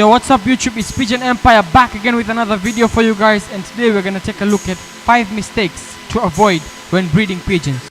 Yo, what's up YouTube? It's Pigeon Empire back again with another video for you guys, and today we're gonna take a look at 5 mistakes to avoid when breeding pigeons.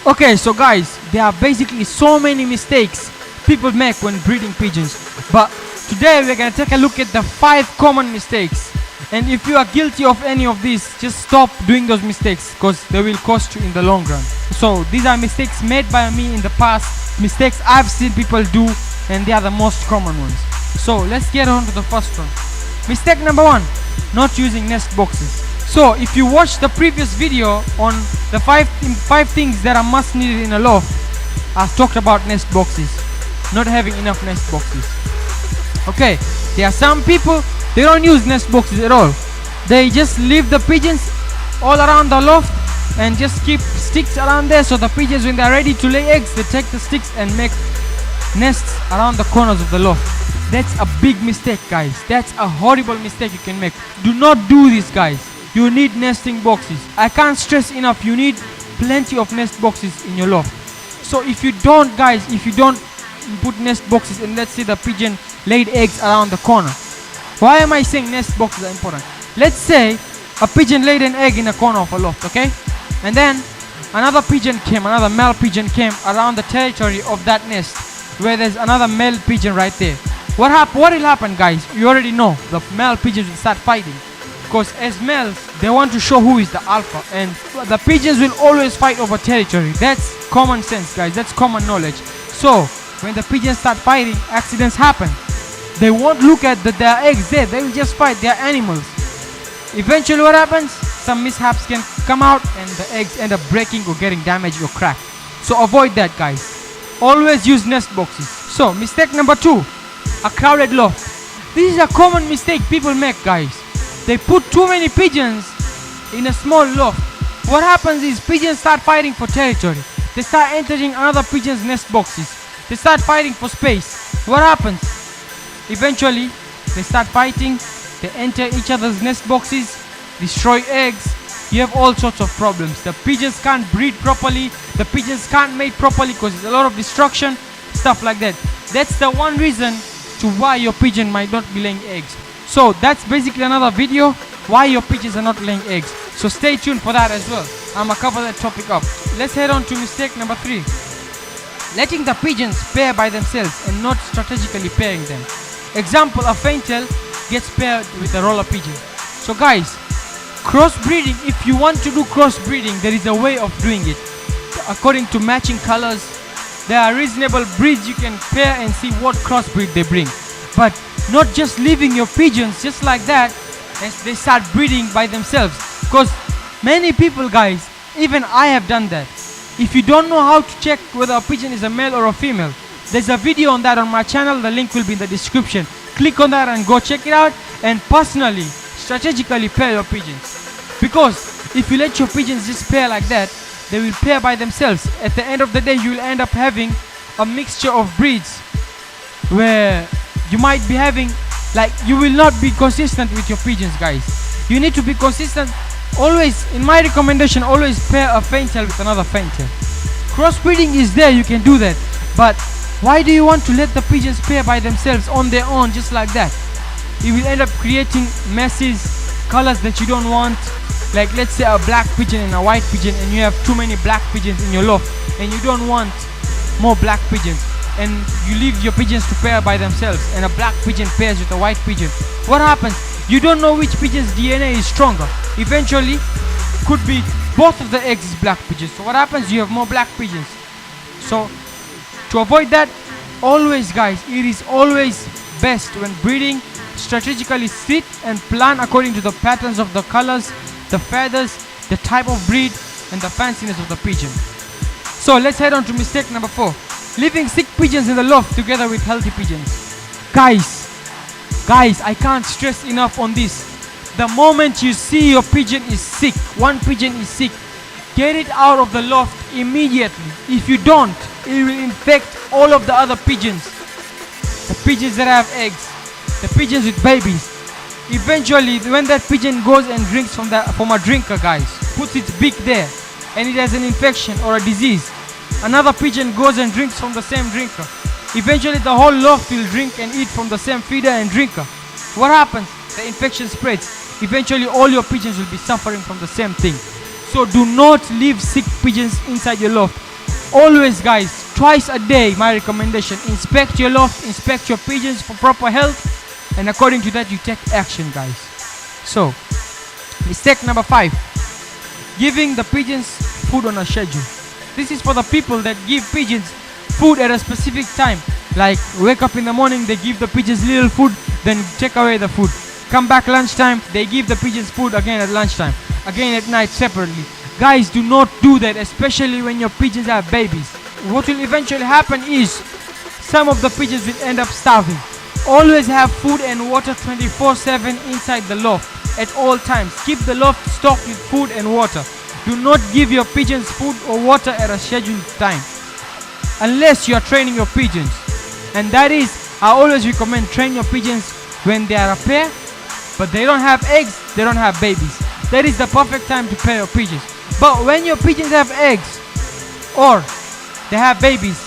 Okay, so guys, there are basically so many mistakes people make when breeding pigeons, but today we're gonna take a look at the 5 common mistakes, and if you are guilty of any of these, just stop doing those mistakes because they will cost you in the long run. So these are mistakes made by me in the past, mistakes I've seen people do, and they are the most common ones. So let's get on to the first one. Mistake number 1, not using nest boxes. So if you watched the previous video on the 5 things that are must needed in a loft, I've talked about nest boxes, not having enough nest boxes. Okay, there are some people, they don't use nest boxes at all. They just leave the pigeons all around the loft and just keep sticks around there, so the pigeons, when they're ready to lay eggs, they take the sticks and make nests around the corners of the loft. That's a big mistake, guys. That's a horrible mistake you can make. Do not do this, guys. You need nesting boxes. I can't stress enough, you need plenty of nest boxes in your loft. So if you don't, guys, if you don't put nest boxes, and let's say the pigeon laid eggs around the corner. Why am I saying nest boxes are important? Let's say a pigeon laid an egg in a corner of a loft, okay? And then another male pigeon came around the territory of that nest where there's another male pigeon right there. What will happen, guys? You already know. The male pigeons will start fighting. Because as males, they want to show who is the alpha, and the pigeons will always fight over territory. That's common sense, guys. That's common knowledge. So when the pigeons start fighting, accidents happen. They won't look at their eggs there. They will just fight. They are animals. Eventually what happens? Some mishaps can come out and the eggs end up breaking or getting damaged or cracked. So avoid that, guys. Always use nest boxes. So mistake number 2, a crowded loft. This is a common mistake people make, guys. They put too many pigeons in a small loft. What happens is pigeons start fighting for territory. They start entering another pigeon's nest boxes. They start fighting for space. What happens? Eventually, they start fighting. They enter each other's nest boxes, destroy eggs. You have all sorts of problems. The pigeons can't breed properly. The pigeons can't mate properly because there's a lot of destruction, stuff like that. That's the one reason to why your pigeon might not be laying eggs. So that's basically another video why your pigeons are not laying eggs. So stay tuned for that as well. I'm gonna cover that topic up. Let's head on to mistake number 3. Letting the pigeons pair by themselves and not strategically pairing them. Example, a faintail gets paired with a roller pigeon. So guys, crossbreeding, if you want to do crossbreeding, there is a way of doing it. According to matching colors, there are reasonable breeds you can pair and see what crossbreed they bring. But not just leaving your pigeons just like that and they start breeding by themselves, because many people, guys, even I have done that. If you don't know how to check whether a pigeon is a male or a female, there's a video on that on my channel. The link will be in the description. Click on that and go check it out, and personally, strategically pair your pigeons, because if you let your pigeons just pair like that, they will pair by themselves. At the end of the day, you will end up having a mixture of breeds where you might be having, like, you will not be consistent with your pigeons, guys. You need to be consistent. Always, in my recommendation, always pair a faintail with another faintail. Crossbreeding is there, you can do that, but why do you want to let the pigeons pair by themselves on their own just like that? You will end up creating messes, colors that you don't want. Like, let's say a black pigeon and a white pigeon, and you have too many black pigeons in your loft and you don't want more black pigeons, and you leave your pigeons to pair by themselves, and a black pigeon pairs with a white pigeon. What happens? You don't know which pigeon's DNA is stronger. Eventually, could be both of the eggs is black pigeons. So what happens? You have more black pigeons. So to avoid that, always, guys, it is always best when breeding, strategically sit and plan according to the patterns of the colors, the feathers, the type of breed, and the fanciness of the pigeon. So let's head on to mistake number 4. Leaving sick pigeons in the loft together with healthy pigeons. Guys, I can't stress enough on this. The moment you see your pigeon is sick, one pigeon is sick, get it out of the loft immediately. If you don't, it will infect all of the other pigeons. The pigeons that have eggs, the pigeons with babies. Eventually, when that pigeon goes and drinks from a drinker, guys, puts its beak there, and it has an infection or a disease, another pigeon goes and drinks from the same drinker. Eventually, the whole loft will drink and eat from the same feeder and drinker. What happens? The infection spreads. Eventually, all your pigeons will be suffering from the same thing. So do not leave sick pigeons inside your loft. Always, guys, twice a day, my recommendation, inspect your loft, inspect your pigeons for proper health, and according to that, you take action, guys. So, mistake number 5. Giving the pigeons food on a schedule. This is for the people that give pigeons food at a specific time. Like, wake up in the morning, they give the pigeons little food, then take away the food. Come back lunchtime, they give the pigeons food again at lunchtime. Again at night separately. Guys, do not do that, especially when your pigeons have babies. What will eventually happen is, some of the pigeons will end up starving. Always have food and water 24/7 inside the loft at all times. Keep the loft stocked with food and water. Do not give your pigeons food or water at a scheduled time, unless you are training your pigeons. And that is, I always recommend train your pigeons when they are a pair, but they don't have eggs, they don't have babies. That is the perfect time to pair your pigeons. But when your pigeons have eggs, or they have babies,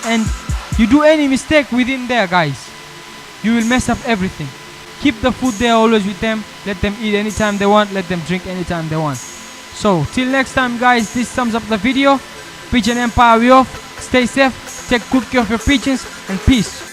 and you do any mistake within there, guys, you will mess up everything. Keep the food there always with them. Let them eat anytime they want. Let them drink anytime they want. So, till next time, guys, this sums up the video. Pigeon Empire, we off. Stay safe. Take good care of your pigeons. And peace.